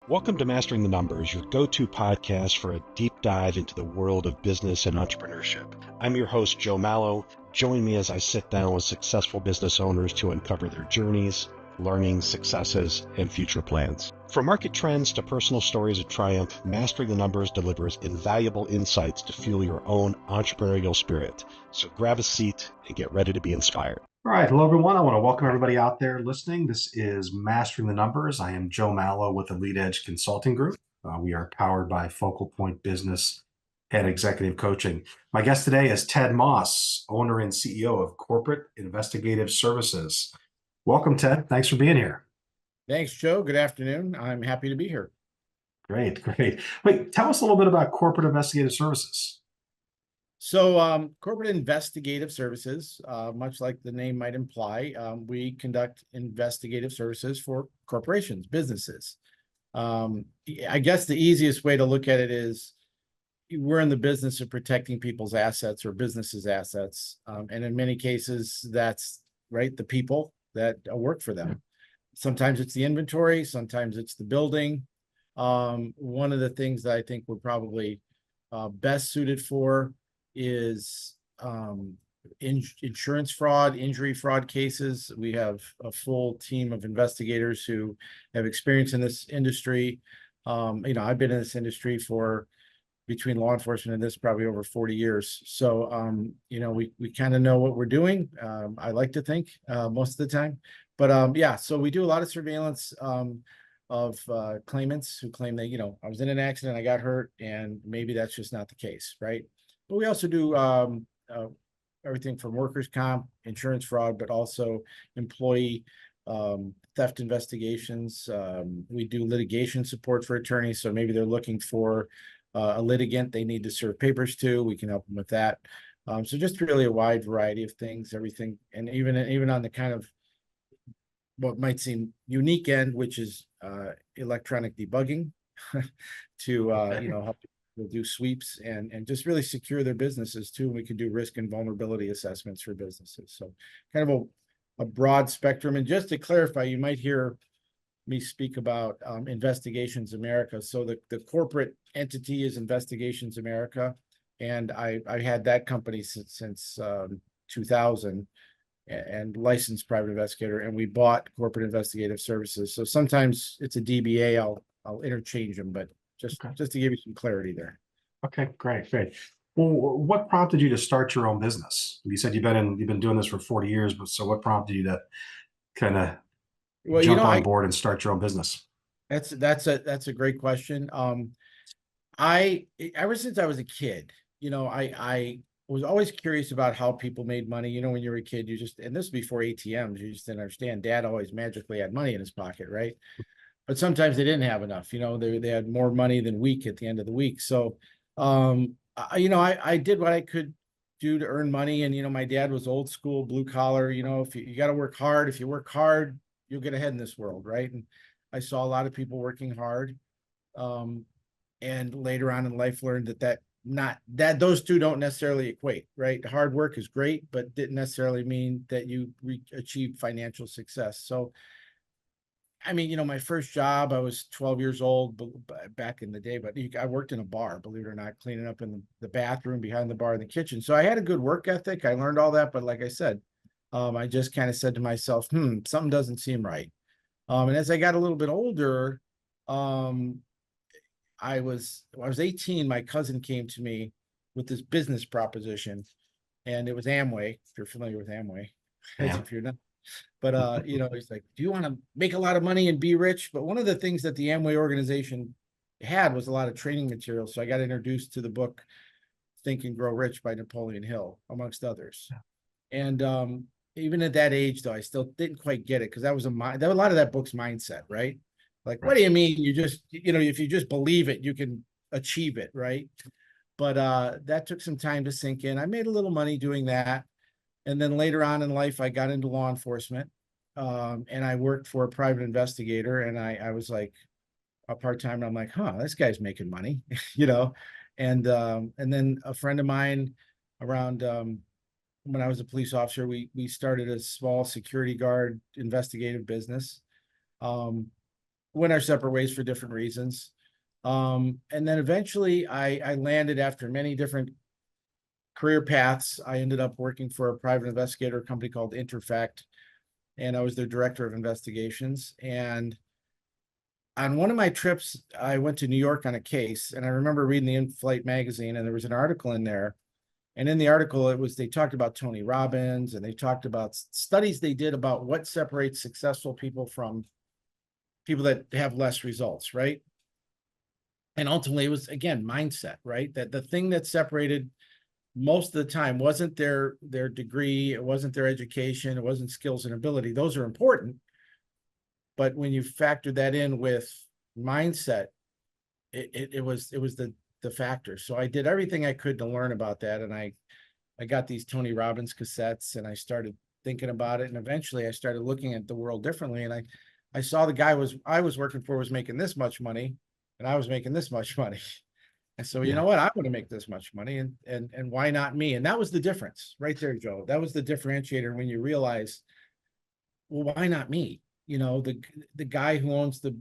Welcome to Mastering the Numbers, your go-to podcast for a deep dive into the world of business and entrepreneurship. I'm your host, Joe Mallo. Join me as I sit down with successful business owners to uncover their journeys, learnings, successes, and future plans. From market trends to personal stories of triumph, Mastering the Numbers delivers invaluable insights to fuel your own entrepreneurial spirit. So grab a seat and get ready to be inspired. All right. Hello, everyone. I want to welcome everybody out there listening. This is Mastering the Numbers. I am Joe Mallo with the Lead Edge Consulting Group. We are powered by Focal Point Business and Executive Coaching. My guest today is Ted Moss, owner and CEO of Corporate Investigative Services. Welcome, Ted. Thanks for being here. Thanks, Joe. Good afternoon. I'm happy to be here. Great. Wait, tell us a little bit about Corporate Investigative Services. So Corporate Investigative Services, much like the name might imply, we conduct investigative services for corporations, businesses. I guess the easiest way to look at it is we're in the business of protecting people's assets or businesses' assets. And in many cases, that's right, the people that work for them. Sometimes it's the inventory, sometimes it's the building. One of the things that I think we're probably best suited for is insurance fraud, injury fraud cases. We have a full team of investigators who have experience in this industry. I've been in this industry for between law enforcement and this probably over 40 years. So, we kind of know what we're doing. I like to think most of the time, but so we do a lot of surveillance of claimants who claim that, I was in an accident, I got hurt, and maybe that's just not the case, right? But we also do everything from workers' comp, insurance fraud, but also employee theft investigations. We do litigation support for attorneys. So maybe they're looking for a litigant they need to serve papers to. We can help them with that. So just really a wide variety of things, everything. And even on the kind of what might seem unique end, which is electronic debugging to, help we'll do sweeps and just really secure their businesses too. We can do risk and vulnerability assessments for businesses. So kind of a broad spectrum. And just to clarify, you might hear me speak about Investigations America. So the corporate entity is Investigations America. And I had that company since 2000 and licensed private investigator. And we bought Corporate Investigative Services. So sometimes it's a DBA. I'll interchange them, but just to give you some clarity there. Okay, great. Well, what prompted you to start your own business? You said you've been doing this for 40 years, but so what prompted you to kind of jump on board and start your own business? That's a great question. I ever since I was a kid, I was always curious about how people made money. When you were a kid, and this was before ATMs, you just didn't understand. Dad always magically had money in his pocket, right? But sometimes they didn't have enough. They had more money than week at the end of the week. So, I did what I could do to earn money. And, my dad was old school, blue collar. If you got to work hard, if you work hard, you'll get ahead in this world, right? And I saw a lot of people working hard. And later on in life learned that those two don't necessarily equate, right? Hard work is great, but didn't necessarily mean that you achieve financial success. So, my first job, I was 12 years old back in the day, but I worked in a bar, believe it or not, cleaning up in the bathroom, behind the bar, in the kitchen. So I had a good work ethic. I learned all that. But like I said, I just kind of said to myself, something doesn't seem right. And as I got a little bit older, I was 18. My cousin came to me with this business proposition, and it was Amway. If you're familiar with Amway, Yeah. if you're not. But he's like, do you want to make a lot of money and be rich? But one of the things that the Amway organization had was a lot of training material. So I got introduced to the book Think and Grow Rich by Napoleon Hill, amongst others. Yeah. And even at that age, though, I still didn't quite get it, because that was a lot of that book's mindset, right? Like, what do you mean? You just, if you just believe it, you can achieve it, right? But that took some time to sink in. I made a little money doing that. And then later on in life, I got into law enforcement, and I worked for a private investigator. And I was like a part-time. And I'm like, this guy's making money, And then a friend of mine around when I was a police officer, we started a small security guard investigative business. went our separate ways for different reasons. And then eventually I landed, after many different career paths, I ended up working for a private investigator company called Interfact, and I was their director of investigations. And on one of my trips, I went to New York on a case, and I remember reading the In-Flight magazine, and there was an article in there. And in the article, they talked about Tony Robbins, and they talked about studies they did about what separates successful people from people that have less results, right? And ultimately, it was, again, mindset, right? That the thing that separated most of the time wasn't their degree, it wasn't their education, it wasn't skills and ability. Those are important. But when you factor that in with mindset, it was the factor. So I did everything I could to learn about that. And I got these Tony Robbins cassettes, and I started thinking about it. And eventually I started looking at the world differently. And I saw the guy I was working for was making this much money, and I was making this much money. And so, you know what, I want to make this much money, and why not me? And that was the difference right there, Joe. That was the differentiator, when you realize, well, why not me? You know, the guy who owns the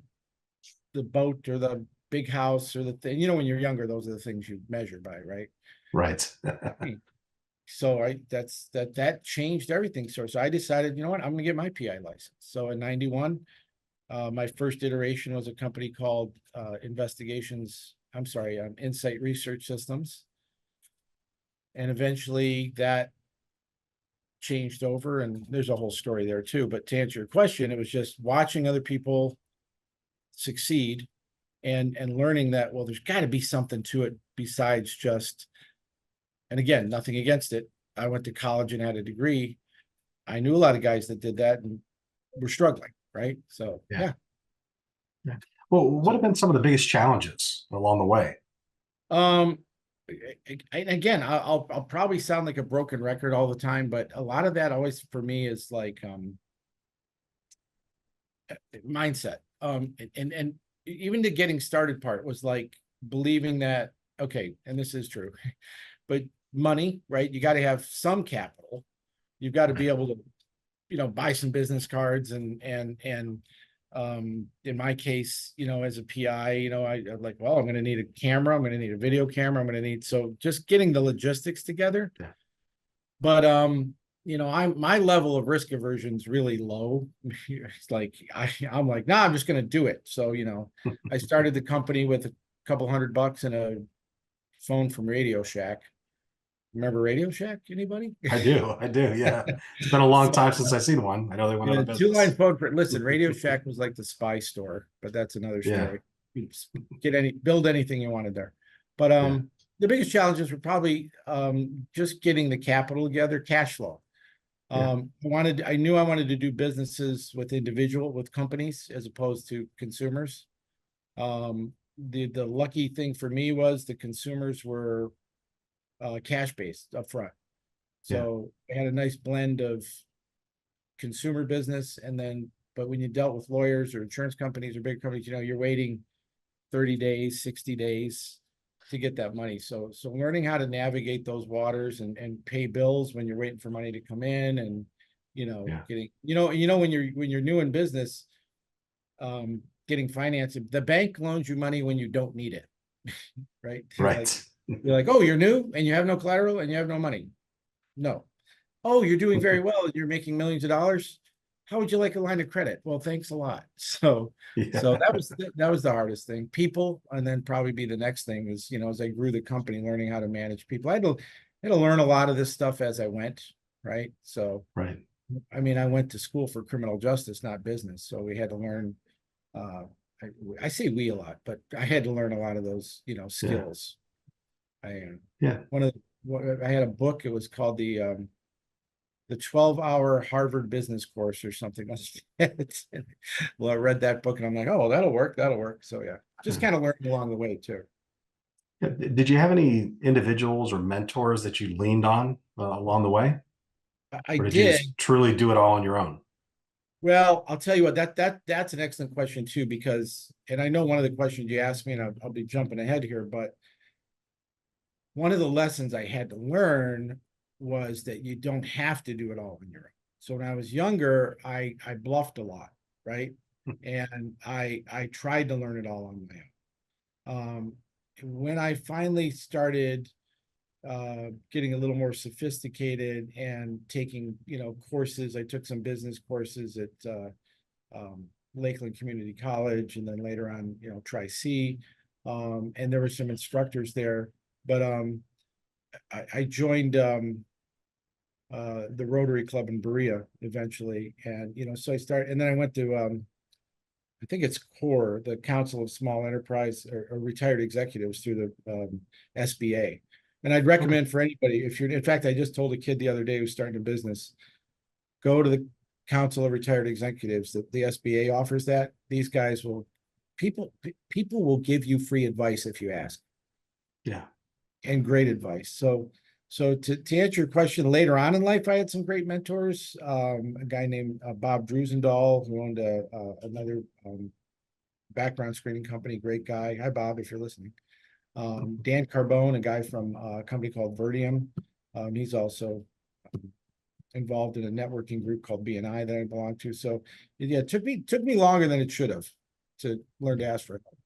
boat or the big house or the thing, when you're younger, those are the things you measure by, right? Right. So that changed everything. So I decided, you know what, I'm gonna get my PI license. So in 91, my first iteration was a company called Insight Research Systems. And eventually that changed over, and there's a whole story there too. But to answer your question, it was just watching other people succeed and learning that, well, there's got to be something to it besides just, and again, nothing against it. I went to college and had a degree. I knew a lot of guys that did that and were struggling, right? So yeah. Well, what have been some of the biggest challenges along the way? Again, I'll probably sound like a broken record all the time, but a lot of that always for me is like mindset. And even the getting started part was like believing that, okay, and this is true, but money, right? You got to have some capital. You've got to be able to, buy some business cards and in my case, as a PI, I'm like, well, I'm going to need a camera. I'm going to need a video camera. I'm going to need, so just getting the logistics together. Yeah. But, my level of risk aversion is really low. It's like, I'm like, nah, I'm just going to do it. So, I started the company with a couple $100 and a phone from Radio Shack. Remember Radio Shack? Anybody? I do. Yeah. It's been a long time since I've seen one. I know they went out of business. Two-line phone for, listen, Radio Shack was like the spy store, but that's another story. Build anything you wanted there. But the biggest challenges were probably just getting the capital together, cash flow. I knew I wanted to do businesses with companies as opposed to consumers. The lucky thing for me was the consumers were cash based up front. So I had a nice blend of consumer business, but when you dealt with lawyers or insurance companies or big companies, you're waiting 30 days, 60 days to get that money. So learning how to navigate those waters and pay bills when you're waiting for money to come in, and getting, when you're new in business, getting financing, the bank loans you money when you don't need it. Right. Right. You're like, oh, you're new and you have no collateral and you have no money. No. Oh, you're doing very well. You're making millions of dollars. How would you like a line of credit? Well, thanks a lot. So that was the hardest thing. People, and then probably be the next thing is, as I grew the company, learning how to manage people. I had to learn a lot of this stuff as I went. Right. So, I mean, I went to school for criminal justice, not business. So we had to learn, I say we a lot, but I had to learn a lot of those, skills. I had a book. It was called the 12-hour Harvard business course or something like that. Well, I read that book and I'm like, oh, that'll work. So just kind of learned along the way too. Did you have any individuals or mentors that you leaned on along the way? I or did did. You just truly do it all on your own? Well, I'll tell you what, that's an excellent question too, because, and I know one of the questions you asked me, and I'll be jumping ahead here, but one of the lessons I had to learn was that you don't have to do it all on your own. So when I was younger, I bluffed a lot, right? and I tried to learn it all on my own. When I finally started getting a little more sophisticated and taking, courses, I took some business courses at Lakeland Community College, and then later on, Tri-C. And there were some instructors there, but I joined the Rotary Club in Berea eventually. And, so I started, and then I went to, I think it's CORE, the Council of Small Enterprise or Retired Executives through the SBA. And I'd recommend for anybody, if you're, in fact, I just told a kid the other day who's starting a business, go to the Council of Retired Executives, that the SBA offers that. These guys will, people will give you free advice if you ask. Yeah. And great advice. So to answer your question, later on in life, I had some great mentors. A guy named Bob Drusendahl, who owned another background screening company, great guy. Hi, Bob, if you're listening. Dan Carbone, a guy from a company called Vertium. He's also involved in a networking group called BNI that I belong to. So yeah, it took me longer than it should have to learn to ask for help.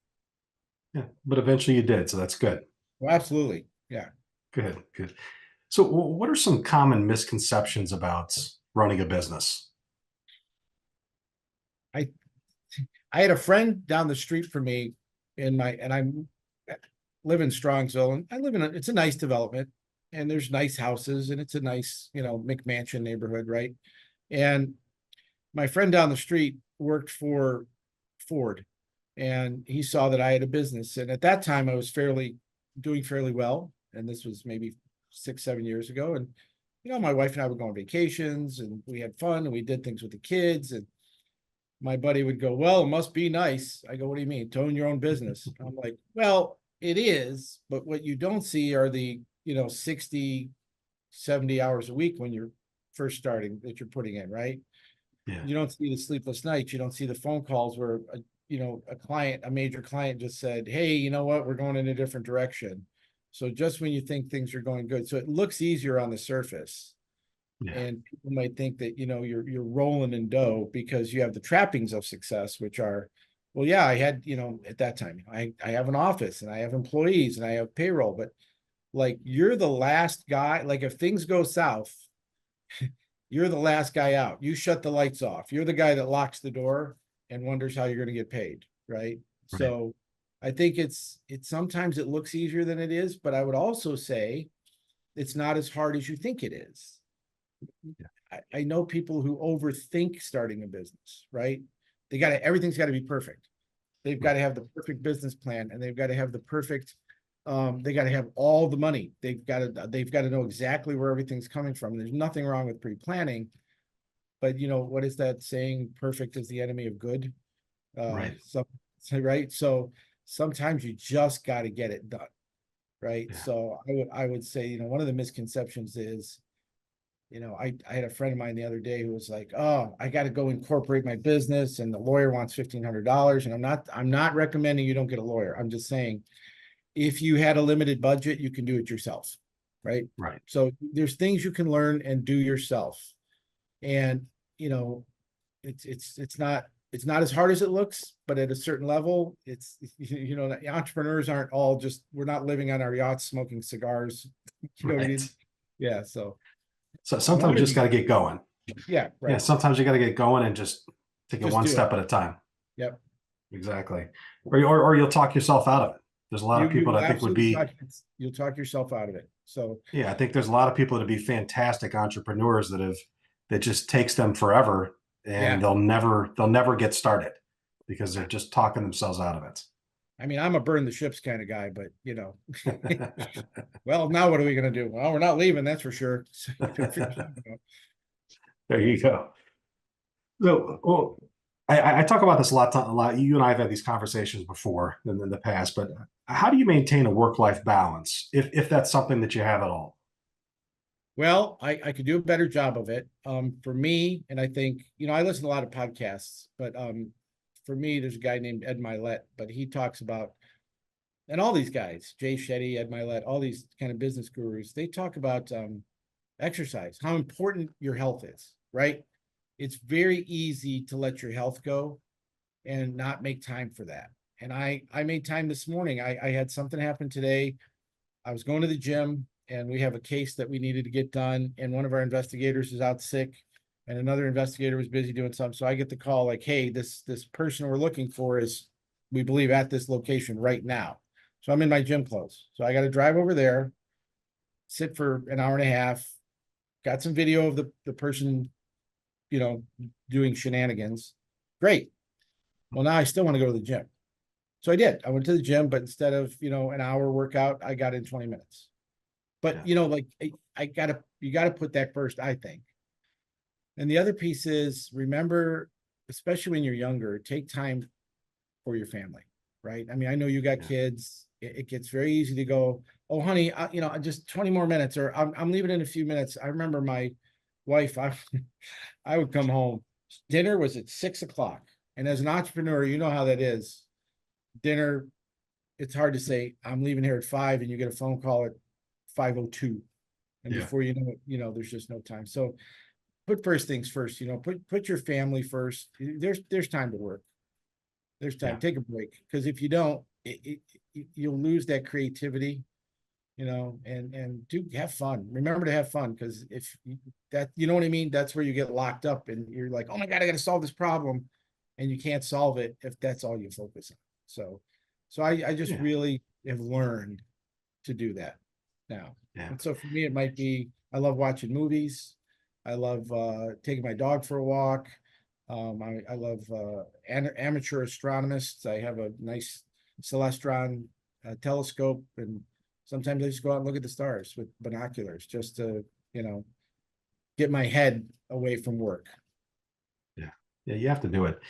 Yeah, but eventually you did, so that's good. Well, absolutely. Yeah. Good. So what are some common misconceptions about running a business? I had a friend down the street from me and I live in Strongsville, and I live in it's a nice development, and there's nice houses, and it's a nice, McMansion neighborhood, right? And my friend down the street worked for Ford, and he saw that I had a business. And at that time I was doing fairly well. And this was maybe 6-7 years ago. And, my wife and I would go on vacations, and we had fun, and we did things with the kids. And my buddy would go, well, it must be nice. I go, what do you mean? To own your own business? I'm like, well, it is, but what you don't see are the, 60, 70 hours a week when you're first starting that you're putting in, right? Yeah. You don't see the sleepless nights. You don't see the phone calls where, a major client just said, hey, you know what? We're going in a different direction. So just when you think things are going good, so it looks easier on the surface. Yeah. And people might think that, you're rolling in dough because you have the trappings of success, which are, well, yeah, I had, at that time, I have an office, and I have employees, and I have payroll, but like, you're the last guy. Like, if things go south, you're the last guy out. You shut the lights off. You're the guy that locks the door and wonders how you're going to get paid, right? So I think it's sometimes it looks easier than it is, but I would also say it's not as hard as you think it is. I know people who overthink starting a business, right? Everything's got to be perfect. They've got to have the perfect business plan, and they've got to have the perfect, they got to have all the money. They've got to know exactly where everything's coming from. There's nothing wrong with pre-planning, but what is that saying? Perfect is the enemy of good. Right. Right. So sometimes you just got to get it done. Right. Yeah. So I would say, one of the misconceptions is, I had a friend of mine the other day who was like, oh, I got to go incorporate my business, and the lawyer wants $1,500. And I'm not recommending you don't get a lawyer. I'm just saying, if you had a limited budget, you can do it yourself. Right. Right. So there's things you can learn and do yourself. And, it's not as hard as it looks, but at a certain level, entrepreneurs aren't all just, we're not living on our yachts, smoking cigars. Right. Yeah. So sometimes you just got to get going. Yeah. Right. Yeah. Sometimes you got to get going and just take it one step at a time. Yep. Exactly. Or you'll talk yourself out of it. There's a lot of people that I think would be, you'll talk yourself out of it. So yeah, I think there's a lot of people that would be fantastic entrepreneurs that just takes them forever, and they'll never get started because they're just talking themselves out of it. I mean, I'm a burn the ships kind of guy, but well, now what are we going to do? Well, we're not leaving, that's for sure. There you go. So, well, I talk about this a lot. You and I have had these conversations before in the past, but how do you maintain a work-life balance if that's something that you have at all? Well, I could do a better job of it. For me, and I think, I listen to a lot of podcasts, but for me, there's a guy named Ed Milet, but he talks about, and all these guys, Jay Shetty, Ed Milet, all these kind of business gurus, they talk about exercise, how important your health is, right? It's very easy to let your health go and not make time for that. And I made time this morning. I had something happen today. I was going to the gym, and we have a case that we needed to get done, and one of our investigators is out sick, and another investigator was busy doing something. So I get the call like, hey, this person we're looking for is, we believe, at this location right now. So I'm in my gym clothes. So I got to drive over there, sit for an hour and a half, got some video of the person, doing shenanigans. Great. Well, now I still want to go to the gym. So I did. I went to the gym, but instead of, an hour workout, I got in 20 minutes. But, like you gotta put that first, I think. And the other piece is, remember, especially when you're younger, take time for your family, right? I mean, I know you got kids. It gets very easy to go, oh, honey, just 20 more minutes, or I'm leaving in a few minutes. I remember my wife, I would come home. Dinner was at 6 o'clock. And as an entrepreneur, you know how that is. Dinner, it's hard to say, I'm leaving here at 5, and you get a phone call at 5:02. And before you know it, there's just no time. So put first things first, put your family first. There's time to work. There's time. Take a break. Because if you don't, you'll lose that creativity, and do have fun. Remember to have fun, because if that, you know what I mean? That's where you get locked up and you're like, oh my God, I got to solve this problem. And you can't solve it if that's all you focus on. So I just really have learned to do that now. And so for me, it might be, I love watching movies. I love taking my dog for a walk. I love amateur astronomists. I have a nice Celestron telescope, and sometimes I just go out and look at the stars with binoculars just to, get my head away from work. Yeah, you have to do it.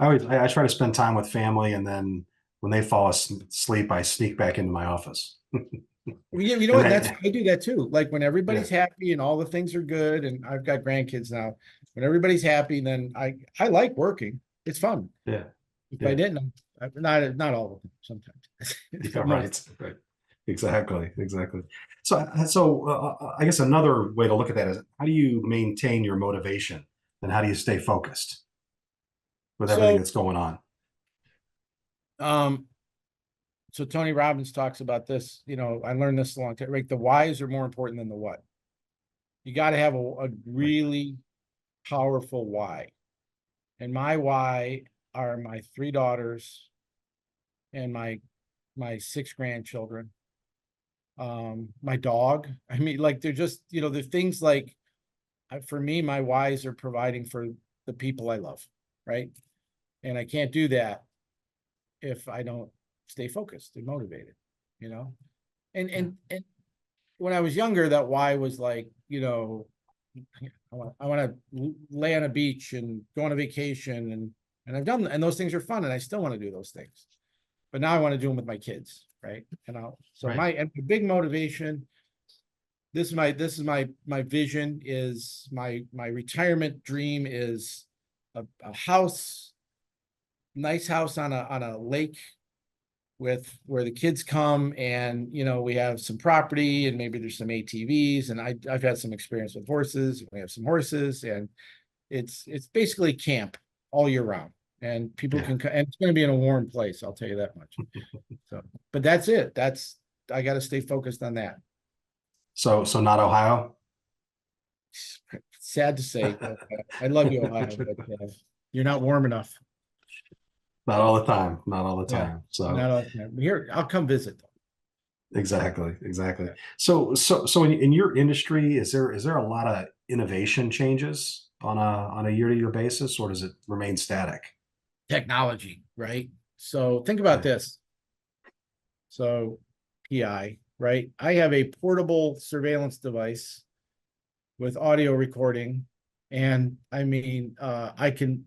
I try to spend time with family, and then when they fall asleep, I sneak back into my office. Well, yeah, you know what? I do that too. Like when everybody's happy and all the things are good, and I've got grandkids now. When everybody's happy, then I like working. It's fun. Yeah. If I didn't, not all of them. Sometimes. Right. Exactly. So I guess another way to look at that is, how do you maintain your motivation, and how do you stay focused with everything that's going on? So Tony Robbins talks about this. I learned this a long time. Right, the whys are more important than the what. You got to have a really powerful why. And my why are my 3 daughters and my 6 grandchildren. My dog. I mean, like, they're just, they're things like, for me, my whys are providing for the people I love, right? And I can't do that if I don't stay focused and motivated, and when I was younger, that why was like, I want to lay on a beach and go on a vacation, and I've done, and those things are fun, and I still want to do those things, but now I want to do them with my kids, right? My big motivation, this is my vision, is my retirement dream is a house, nice house on a lake, where the kids come, and we have some property, and maybe there's some ATVs, and I've had some experience with horses. We have some horses, and it's basically camp all year round, and people can, and it's going to be in a warm place, I'll tell you that much. So, but that's it. I got to stay focused on that. So not Ohio. Sad to say, but, I love you, Ohio, but you're not warm enough. Not all the time. So not all the time. Here, I'll come visit though. Exactly. So in your industry, is there a lot of innovation changes on a year-to-year basis, or does it remain static? Technology, right? So think about this. So PI, right? I have a portable surveillance device with audio recording, and I mean, I can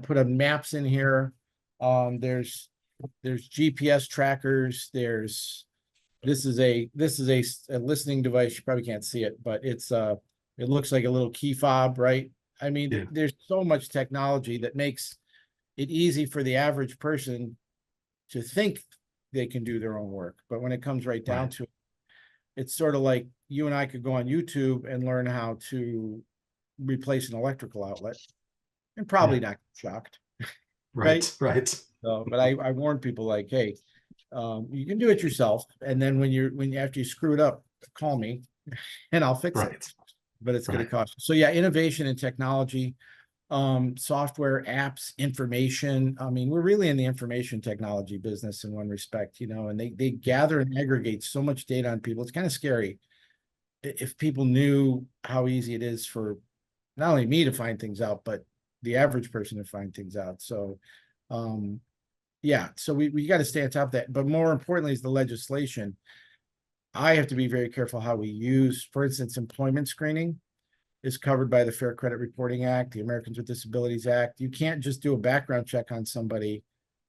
put a maps in here. There's GPS trackers. This is a listening device. You probably can't see it, but it looks like a little key fob, right? I mean, there's so much technology that makes it easy for the average person to think they can do their own work. But when it comes right down to it, it's sort of like you and I could go on YouTube and learn how to replace an electrical outlet, and probably not get shocked. Right. Right. So, but I warn people like, hey, you can do it yourself. And then after you screw it up, call me and I'll fix it. Right. But it's going to Right. cost you. So yeah, innovation and technology, software, apps, information. I mean, we're really in the information technology business in one respect, and they gather and aggregate so much data on people. It's kind of scary. If people knew how easy it is for not only me to find things out, but the average person to find things out. So, yeah, so we got to stay on top of that. But more importantly is the legislation. I have to be very careful how we use, for instance, employment screening is covered by the Fair Credit Reporting Act, the Americans with Disabilities Act. You can't just do a background check on somebody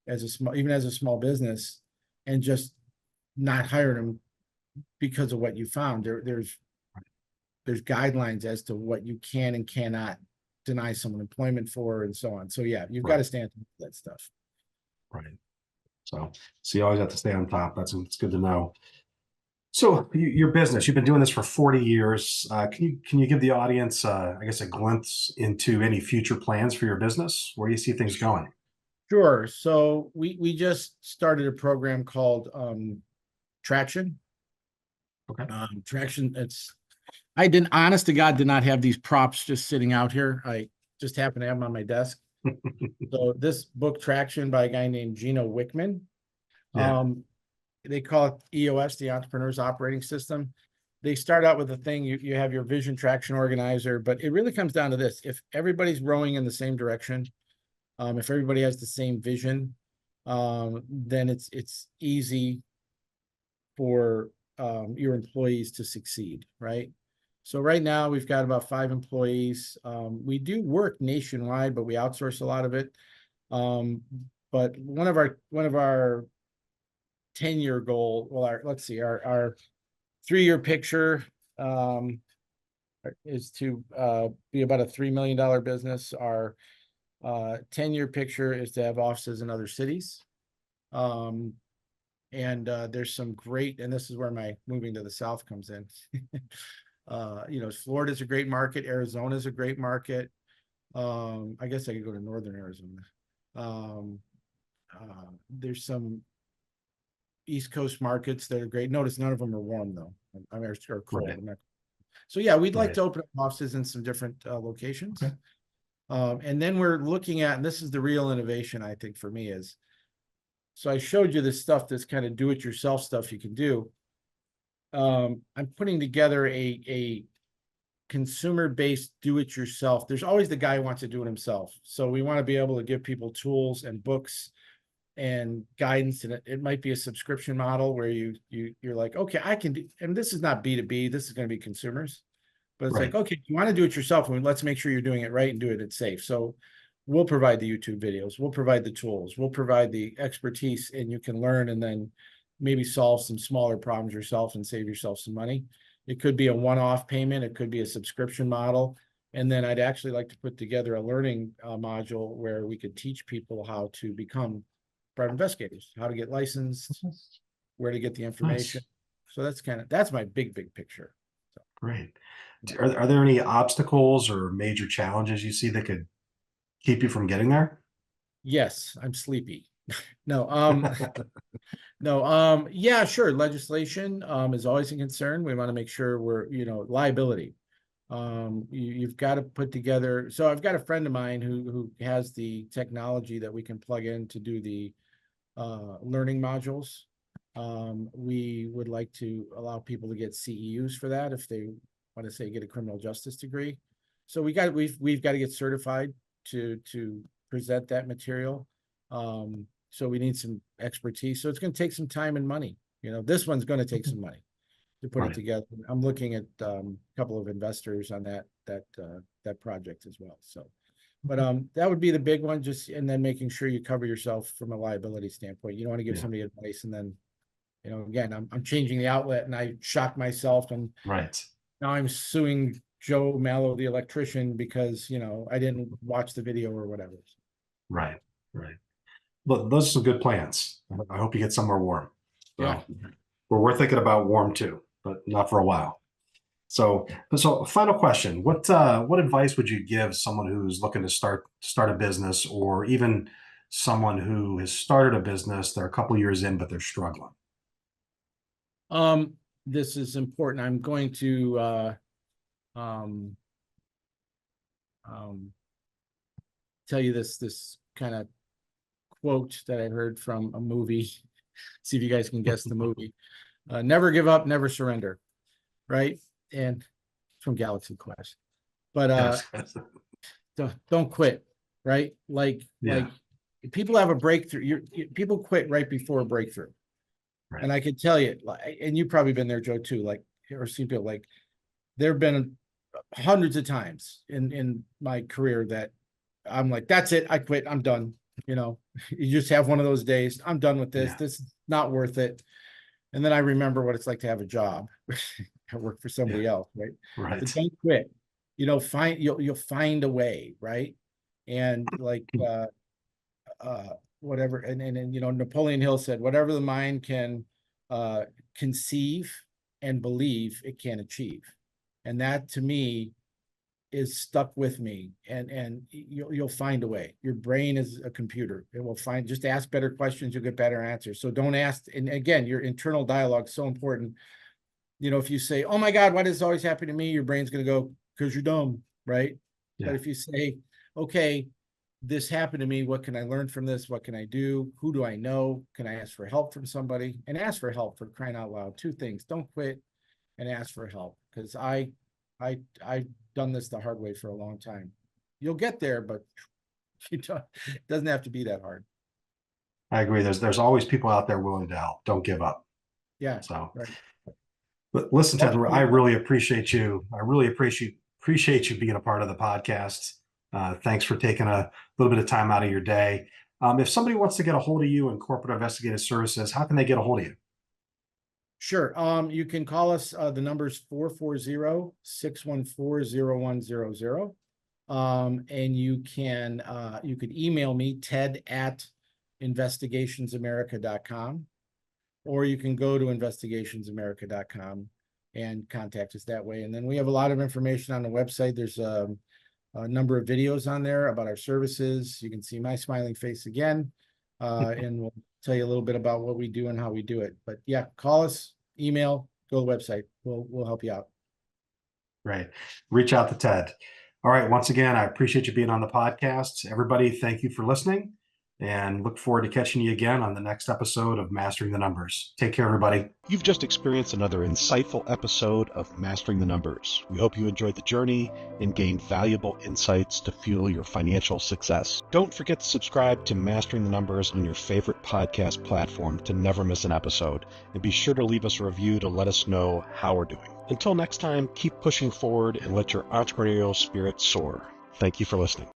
even as a small business and just not hire them because of what you found. There's guidelines as to what you can and cannot deny someone employment for and so on. So yeah, you've got to stand for that stuff. Right. So you always have to stay on top. It's good to know. So your business, you've been doing this for 40 years. Can you give the audience, I guess, a glimpse into any future plans for your business? Where do you see things going? Sure. So we just started a program called Traction. Okay. Traction. Honest to God, did not have these props just sitting out here. I just happened to have them on my desk. So this book, Traction, by a guy named Gino Wickman. Yeah. They call it EOS, the Entrepreneur's Operating System. They start out with the thing, you have your vision traction organizer, but it really comes down to this. If everybody's rowing in the same direction, if everybody has the same vision, then it's easy for your employees to succeed, right? So right now we've got about 5 employees. We do work nationwide, but we outsource a lot of it. But one of our 10-year goal, well, let's see, our 3-year picture is to be about a $3 million business. Our 10-year picture is to have offices in other cities. And there's some great, and this is where my moving to the South comes in. Florida's a great market. Arizona's a great market. I guess I could go to Northern Arizona. There's some East Coast markets that are great. Notice none of them are warm though. I mean, or cold. Right. So yeah, we'd like to open up offices in some different locations. Okay. And then we're looking at, and this is the real innovation, I think, for me is, so I showed you this stuff, this kind of do-it-yourself stuff you can do. I'm putting together a consumer-based do-it-yourself. There's always the guy who wants to do it himself. So we want to be able to give people tools and books and guidance, and it might be a subscription model where you're like, okay, I can do, and this is not B2B, this is going to be consumers, but it's like, okay, you want to do it yourself, and let's make sure you're doing it right and do it safe. So we'll provide the YouTube videos, we'll provide the tools, we'll provide the expertise, and you can learn and then maybe solve some smaller problems yourself and save yourself some money. It could be a one-off payment, it could be a subscription model. And then I'd actually like to put together a learning module where we could teach people how to become private investigators, how to get licensed, where to get the information. Nice. So that's my big picture. So. Great. Are there any obstacles or major challenges you see that could keep you from getting there? Yes, I'm sleepy. No, yeah, sure. Legislation is always a concern. We want to make sure we're, liability. You've got to put together. So I've got a friend of mine who has the technology that we can plug in to do the learning modules. We would like to allow people to get CEUs for that if they want to say get a criminal justice degree. So we've got to get certified to present that material. So we need some expertise. So it's going to take some time and money. This one's going to take some money to put it together. I'm looking at a couple of investors on that project as well. So, but that would be the big one. And then making sure you cover yourself from a liability standpoint. You don't want to give somebody advice and then, again, I'm changing the outlet and I shocked myself and now I'm suing Joe Mallo, the electrician, because I didn't watch the video or whatever. Right. Look, those are some good plans. I hope you get somewhere warm. So, yeah. We're thinking about warm too, but not for a while. So final question: what advice would you give someone who's looking to start a business or even someone who has started a business, they're a couple years in, but they're struggling? This is important. I'm going to tell you this kind of quote that I heard from a movie. See if you guys can guess the movie. Never give up, never surrender. Right? And from Galaxy Quest. But Yes. don't quit, right? Like people have a breakthrough. People quit right before a breakthrough. Right. And I can tell you, and you've probably been there, Joe, too, like, or seen people, like, there have been hundreds of times in my career that I'm like, that's it, I quit, I'm done. You know, you just have one of those days. I'm done with this. Yeah. This is not worth it. And then I remember what it's like to have a job. I work for somebody else, right? Right. But don't quit. You know, you'll find a way, right? And like whatever, and you know, Napoleon Hill said, whatever the mind can conceive and believe, it can achieve. And that to me is stuck with me, and you'll find a way. Your brain is a computer. It will find, just ask better questions, you'll get better answers. So don't ask, and again, your internal dialogue is so important. You know, if you say, oh my God, why does this always happen to me? Your brain's going to go, because you're dumb, right? Yeah. But if you say, okay, this happened to me, what can I learn from this? What can I do? Who do I know? Can I ask for help from somebody? And ask for help, for crying out loud. Two things: don't quit and ask for help. Because I've done this the hard way for a long time. You'll get there, but it doesn't have to be that hard. I agree. There's always people out there willing to help. Don't give up. Yeah. So, right. But listen, Ted, I really appreciate you. I really appreciate you being a part of the podcast. Thanks for taking a little bit of time out of your day. If somebody wants to get a hold of you in corporate investigative services, how can they get a hold of you? Sure. You can call us. The number's 440-614-0100. And you could email me, ted@investigationsamerica.com, or you can go to investigationsamerica.com and contact us that way. And then we have a lot of information on the website. There's a number of videos on there about our services. You can see my smiling face again, and we'll tell you a little bit about what we do and how we do it. But yeah, call us, email, go to the website. We'll help you out. Right. Reach out to Ted. All right. Once again, I appreciate you being on the podcast. Everybody, thank you for listening, and look forward to catching you again on the next episode of Mastering the Numbers. Take care, everybody. You've just experienced another insightful episode of Mastering the Numbers. We hope you enjoyed the journey and gained valuable insights to fuel your financial success. Don't forget to subscribe to Mastering the Numbers on your favorite podcast platform to never miss an episode. And be sure to leave us a review to let us know how we're doing. Until next time, keep pushing forward and let your entrepreneurial spirit soar. Thank you for listening.